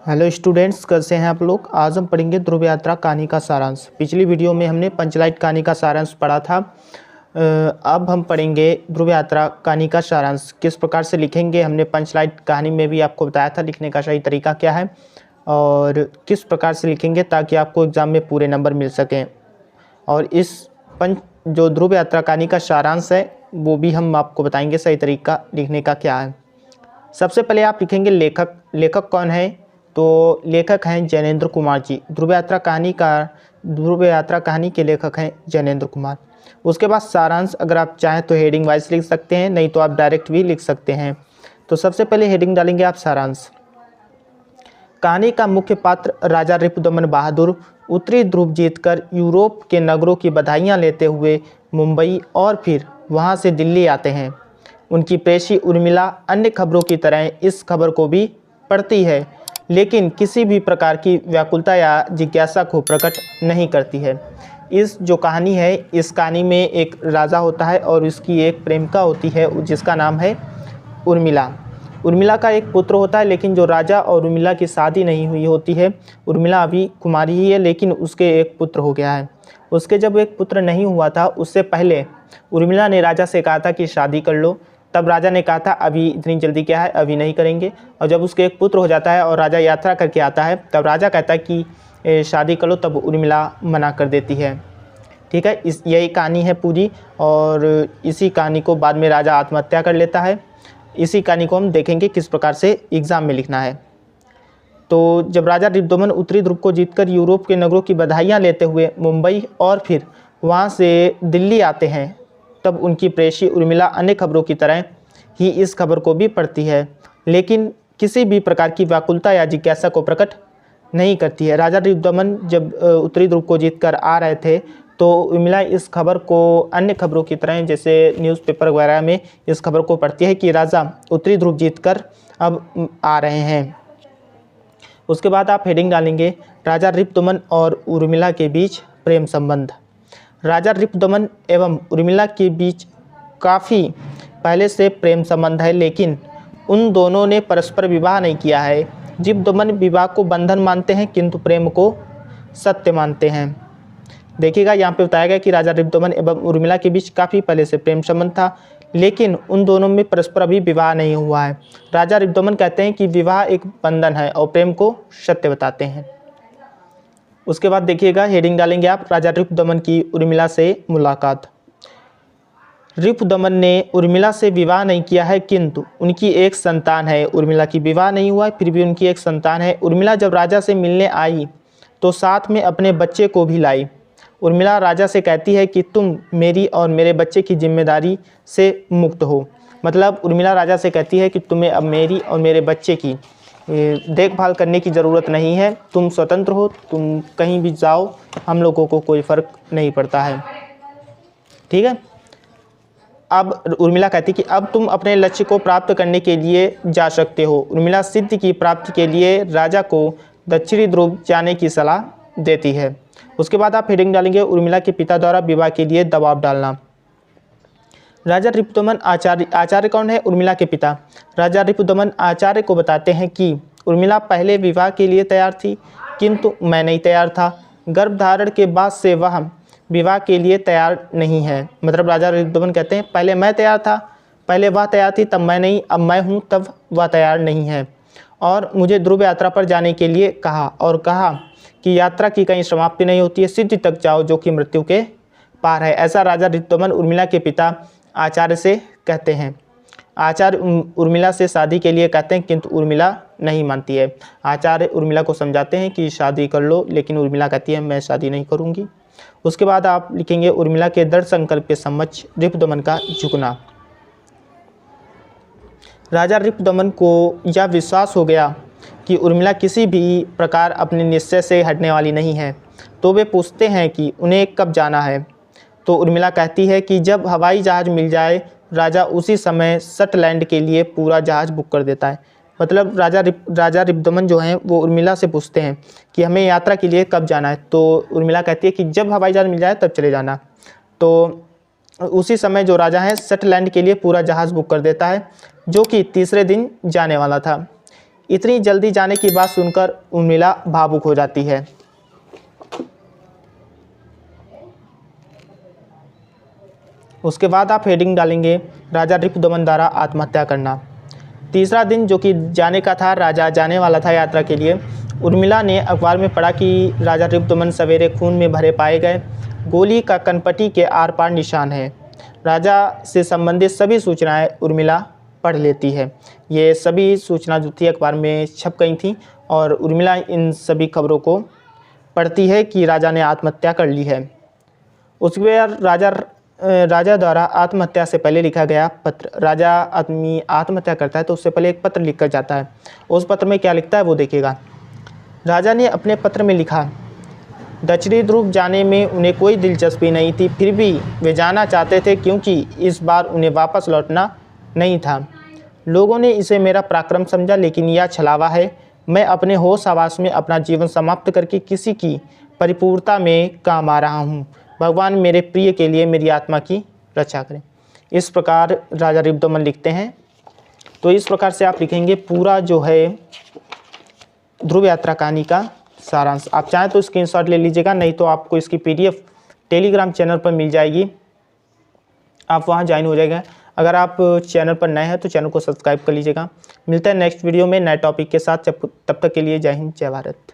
Hello students, कैसे हैं आप लोग। आज हम पढ़ेंगे ध्रुव यात्रा कहानी का सारांश। पिछली वीडियो में हमने पंचलाइट कहानी का सारांश पढ़ा था। अब हम पढ़ेंगे ध्रुव यात्रा कहानी का सारांश। किस प्रकार से लिखेंगे, हमने पंचलाइट कहानी में भी आपको बताया था लिखने का सही तरीका क्या है और किस प्रकार से लिखेंगे ताकि आपको एग्ज़ाम में पूरे नंबर मिल सकें। और इस जो ध्रुव यात्रा कहानी का सारांश है वो भी हम आपको बताएंगे सही तरीका लिखने का क्या है। सबसे पहले आप लिखेंगे लेखक कौन है, तो लेखक हैं जैनेंद्र कुमार जी। ध्रुव यात्रा कहानी के लेखक हैं जैनेंद्र कुमार। उसके बाद सारांश, अगर आप चाहें तो हेडिंग वाइज लिख सकते हैं, नहीं तो आप डायरेक्ट भी लिख सकते हैं। तो सबसे पहले हेडिंग डालेंगे आप सारांश। कहानी का मुख्य पात्र राजा रिपुदमन बहादुर उत्तरी ध्रुव जीतकर यूरोप के नगरों की बधाइयाँ लेते हुए मुंबई और फिर वहाँ से दिल्ली आते हैं। उनकी प्रेसी उर्मिला अन्य खबरों की तरह इस खबर को भी पढ़ती है, लेकिन किसी भी प्रकार की व्याकुलता या जिज्ञासा को प्रकट नहीं करती है। इस जो कहानी है, इस कहानी में एक राजा होता है और उसकी एक प्रेमिका होती है जिसका नाम है उर्मिला। उर्मिला का एक पुत्र होता है, लेकिन जो राजा और उर्मिला की शादी नहीं हुई होती है। उर्मिला अभी कुमारी ही है, लेकिन उसके एक पुत्र हो गया है। उसके जब एक पुत्र नहीं हुआ था, उससे पहले उर्मिला ने राजा से कहा था कि शादी कर लो। तब राजा ने कहा था अभी इतनी जल्दी क्या है, अभी नहीं करेंगे। और जब उसके एक पुत्र हो जाता है और राजा यात्रा करके आता है, तब राजा कहता है कि शादी कर लो, तब उर्मिला मना कर देती है। ठीक है, यही कहानी है पूरी। और इसी कहानी को बाद में राजा आत्महत्या कर लेता है। इसी कहानी को हम देखेंगे किस प्रकार से एग्ज़ाम में लिखना है। तो जब राजा रिपुदमन उत्तरी ध्रुव को जीतकर यूरोप के नगरों की बधाइयाँ लेते हुए मुंबई और फिर वहाँ से दिल्ली आते हैं, तब उनकी प्रेसी उर्मिला अन्य खबरों की तरह ही इस खबर को भी पढ़ती है, लेकिन किसी भी प्रकार की व्याकुलता या जिज्ञासा को प्रकट नहीं करती है। राजा रिपुदमन जब उत्तरी ध्रुव को जीतकर आ रहे थे, तो उर्मिला इस खबर को अन्य खबरों की तरह जैसे न्यूज़पेपर वगैरह में इस खबर को पढ़ती है कि राजा उत्तरी ध्रुव जीतकर अब आ रहे हैं। उसके बाद आप हेडिंग डालेंगे राजा रिपुदमन और उर्मिला के बीच प्रेम संबंध। राजा रिपुदमन एवं उर्मिला के बीच काफ़ी पहले से प्रेम संबंध है, लेकिन उन दोनों ने परस्पर विवाह नहीं किया है। रिपुदमन विवाह को बंधन मानते हैं, किंतु प्रेम को सत्य मानते हैं। देखिएगा, यहाँ पे बताया गया कि राजा रिपुदमन एवं उर्मिला के बीच काफ़ी पहले से प्रेम संबंध था, लेकिन उन दोनों में परस्पर अभी विवाह नहीं हुआ है। राजा रिपुदमन कहते हैं कि विवाह एक बंधन है और प्रेम को सत्य बताते हैं। उसके बाद देखिएगा, हेडिंग डालेंगे आप राजा रिपुदमन की उर्मिला से मुलाकात। रिपुदमन ने उर्मिला से विवाह नहीं किया है, किंतु उनकी एक संतान है। उर्मिला की विवाह नहीं हुआ है, फिर भी उनकी एक संतान है। उर्मिला जब राजा से मिलने आई तो साथ में अपने बच्चे को भी लाई। उर्मिला राजा से कहती है कि तुम मेरी और मेरे बच्चे की जिम्मेदारी से मुक्त हो। मतलब उर्मिला राजा से कहती है कि तुम्हें अब मेरी और मेरे बच्चे की देखभाल करने की ज़रूरत नहीं है, तुम स्वतंत्र हो, तुम कहीं भी जाओ, हम लोगों को कोई फ़र्क नहीं पड़ता है। ठीक है, अब उर्मिला कहती कि अब तुम अपने लक्ष्य को प्राप्त करने के लिए जा सकते हो। उर्मिला सिद्धि की प्राप्ति के लिए राजा को दक्षिणी ध्रुव जाने की सलाह देती है। उसके बाद आप हेडिंग डालेंगे उर्मिला के पिता द्वारा विवाह के लिए दबाव डालना। राजा रिपुदमन आचार्य कौन है? उर्मिला के पिता। राजा रिपुदमन आचार्य को बताते हैं कि उर्मिला पहले विवाह के लिए तैयार थी, किंतु मैं नहीं तैयार था। गर्भधारण के बाद से वह विवाह के लिए तैयार नहीं है। मतलब राजा रिपुदमन कहते हैं पहले मैं तैयार था, पहले वह तैयार थी तब मैं नहीं, अब मैं हूँ तब वह तैयार नहीं है। और मुझे ध्रुव यात्रा पर जाने के लिए कहा और कहा कि यात्रा की कहीं समाप्ति नहीं होती है, सिद्धि तक जाओ जो कि मृत्यु के पार है। ऐसा राजा रिपुदमन उर्मिला के पिता आचार्य से कहते हैं। आचार्य उर्मिला से शादी के लिए कहते हैं, किंतु उर्मिला नहीं मानती है। आचार्य उर्मिला को समझाते हैं कि शादी कर लो, लेकिन उर्मिला कहती है मैं शादी नहीं करूँगी। उसके बाद आप लिखेंगे उर्मिला के दृढ़ संकल्प के समक्ष रिपुदमन का झुकना। राजा रिपुदमन को यह विश्वास हो गया कि उर्मिला किसी भी प्रकार अपने निश्चय से हटने वाली नहीं है, तो वे पूछते हैं कि उन्हें कब जाना है। तो उर्मिला कहती है कि जब हवाई जहाज़ मिल जाए। राजा उसी समय सटलैंड के लिए पूरा जहाज़ बुक कर देता है। मतलब राजा रिपुदमन जो हैं वो उर्मिला से पूछते हैं कि हमें यात्रा के लिए कब जाना है। तो उर्मिला कहती है कि जब हवाई जहाज़ मिल जाए तब चले जाना। तो उसी समय जो राजा है सटलैंड के लिए पूरा जहाज़ बुक कर देता है, जो कि तीसरे दिन जाने वाला था। इतनी जल्दी जाने की बात सुनकर उर्मिला भावुक हो जाती है। उसके बाद आप हेडिंग डालेंगे राजा रिपुदमन द्वारा आत्महत्या करना। तीसरा दिन जो कि जाने का था, राजा जाने वाला था यात्रा के लिए। उर्मिला ने अखबार में पढ़ा कि राजा रिपुदमन सवेरे खून में भरे पाए गए, गोली का कनपटी के आर पार निशान है। राजा से संबंधित सभी सूचनाएं उर्मिला पढ़ लेती है। ये सभी सूचना जो थी अखबार में छप गई थी और उर्मिला इन सभी खबरों को पढ़ती है कि राजा ने आत्महत्या कर ली है। उसके बाद राजा द्वारा आत्महत्या से पहले लिखा गया पत्र। राजा आदमी आत्महत्या करता है तो उससे पहले एक पत्र लिख कर जाता है। उस पत्र में क्या लिखता है वो देखिएगा। राजा ने अपने पत्र में लिखा, दक्षिणी ध्रुव जाने में उन्हें कोई दिलचस्पी नहीं थी, फिर भी वे जाना चाहते थे क्योंकि इस बार उन्हें वापस लौटना नहीं था। लोगों ने इसे मेरा पराक्रम समझा, लेकिन यह छलावा है। मैं अपने होश आवास में अपना जीवन समाप्त करके किसी की परिपूर्णता में काम आ रहा हूँ। भगवान मेरे प्रिय के लिए मेरी आत्मा की रक्षा करें। इस प्रकार राजा रिपुदमन लिखते हैं। तो इस प्रकार से आप लिखेंगे पूरा जो है ध्रुव यात्रा कहानी का सारांश। आप चाहें तो स्क्रीनशॉट ले लीजिएगा, नहीं तो आपको इसकी PDF टेलीग्राम चैनल पर मिल जाएगी, आप वहां ज्वाइन हो जाएगा। अगर आप चैनल पर नए हैं तो चैनल को सब्सक्राइब कर लीजिएगा। मिलता है नेक्स्ट वीडियो में नए टॉपिक के साथ। तब तक के लिए जय हिंद, जय भारत।